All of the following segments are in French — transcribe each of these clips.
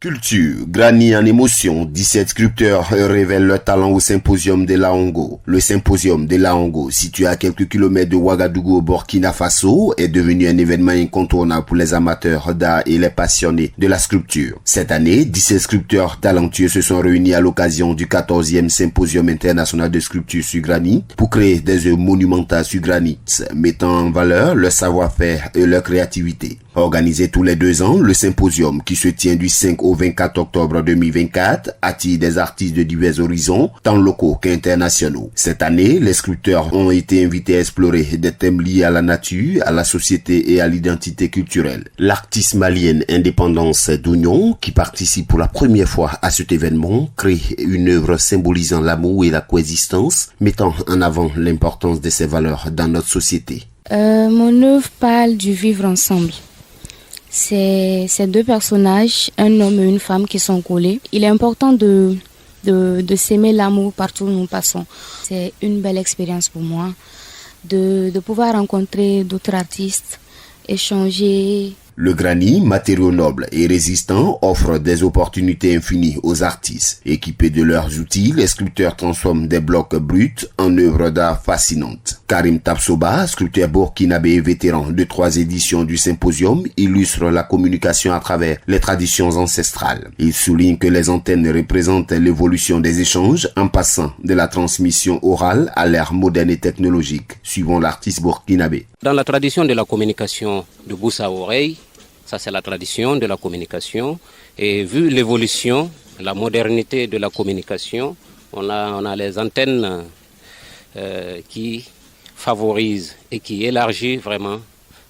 Culture, Grani en émotion, 17 sculpteurs révèlent leur talent au symposium de Laongo. Le symposium de Laongo, situé à quelques kilomètres de Ouagadougou au Burkina Faso, est devenu un événement incontournable pour les amateurs d'art et les passionnés de la sculpture. Cette année, 17 sculpteurs talentueux se sont réunis à l'occasion du 14e symposium international de sculpture sur granit pour créer des œuvres monumentales sur granit, mettant en valeur leur savoir-faire et leur créativité. Organisé tous les 2 ans, le symposium, qui se tient du 5 au 24 octobre 2024, attire des artistes de divers horizons, tant locaux qu'internationaux. Cette année, les sculpteurs ont été invités à explorer des thèmes liés à la nature, à la société et à l'identité culturelle. L'artiste malienne Indépendance d'Oignon, qui participe pour la première fois à cet événement, crée une œuvre symbolisant l'amour et la coexistence, mettant en avant l'importance de ces valeurs dans notre société. Mon œuvre parle du vivre ensemble. C'est 2 personnages, un homme et une femme qui sont collés. Il est important de s'aimer l'amour partout où nous passons. C'est une belle expérience pour moi de pouvoir rencontrer d'autres artistes, échanger. Le granit, matériau noble et résistant, offre des opportunités infinies aux artistes. Équipés de leurs outils, les sculpteurs transforment des blocs bruts en œuvres d'art fascinantes. Karim Tapsoba, sculpteur burkinabé et vétéran de 3 éditions du symposium, illustre la communication à travers les traditions ancestrales. Il souligne que les antennes représentent l'évolution des échanges en passant de la transmission orale à l'ère moderne et technologique, suivant l'artiste burkinabé. Dans la tradition de la communication de bouche à oreille, ça c'est la tradition de la communication. Et vu l'évolution, la modernité de la communication, on a les antennes qui favorisent et qui élargissent vraiment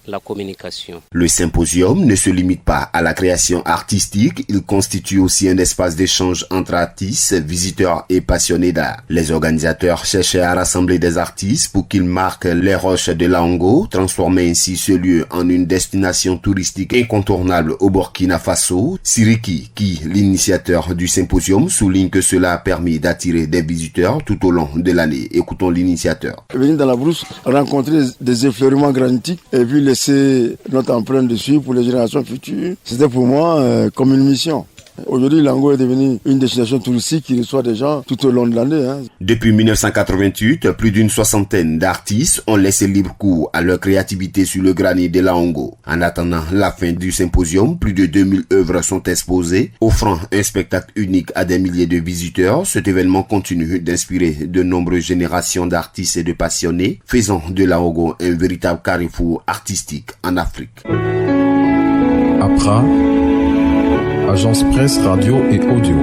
la communication. Le symposium ne se limite pas à la création artistique, il constitue aussi un espace d'échange entre artistes, visiteurs et passionnés d'art. Les organisateurs cherchaient à rassembler des artistes pour qu'ils marquent les roches de Laongo, transformant ainsi ce lieu en une destination touristique incontournable au Burkina Faso. Siriki, qui, l'initiateur du symposium, souligne que cela a permis d'attirer des visiteurs tout au long de l'année. Écoutons l'initiateur. Venir dans la brousse, rencontrer des effleurements granitiques et puis laisser notre empreinte dessus pour les générations futures, c'était pour moi comme une mission. Aujourd'hui, Laongo est devenu une destination touristique qui reçoit des gens tout au long de l'année. Depuis 1988, plus d'une 60aine d'artistes ont laissé libre cours à leur créativité sur le granit de Laongo. En attendant la fin du symposium, plus de 2000 œuvres sont exposées, offrant un spectacle unique à des milliers de visiteurs. Cet événement continue d'inspirer de nombreuses générations d'artistes et de passionnés, faisant de Laongo un véritable carrefour artistique en Afrique. Accra, Agence Presse Radio et Audio.